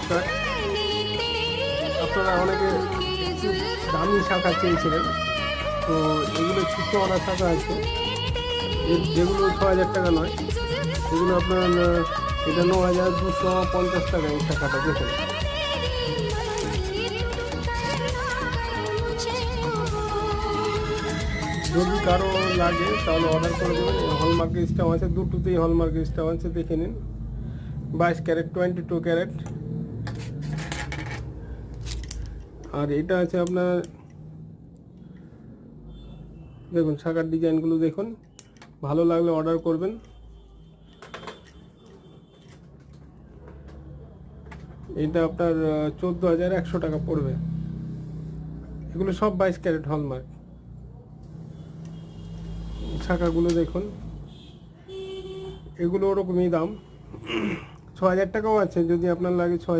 নমস্কার। আপনারা অনেকে একটু দামি শাখা চেয়েছিলেন, তো এগুলো ছোটোওয়ালা শাখা আছে যেগুলো 6,000 টাকা নয়, এগুলো আপনার এটা 9,250 টাকা এই শাখাটা। দেখুন, যদি কারো লাগে তাহলে অর্ডার করে দেবেন। হলমার্ক স্টাম্প আছে, দুটোতেই হলমার্ক স্টাম্প আছে, দেখে নিন। 22 ক্যারেট, 22 ক্যারেট। আর এটা আছে আপনার, দেখুন শাখার ডিজাইনগুলো দেখুন, ভালো লাগলে অর্ডার করবেন। এটা আপনার 14,100 টাকা পড়বে। এগুলো সব 22 ক্যারেট হলমার্ক। শাখাগুলো দেখুন, এগুলো ওরকমই দাম। 6,000 টাকাও আছে, যদি আপনার লাগে 6,000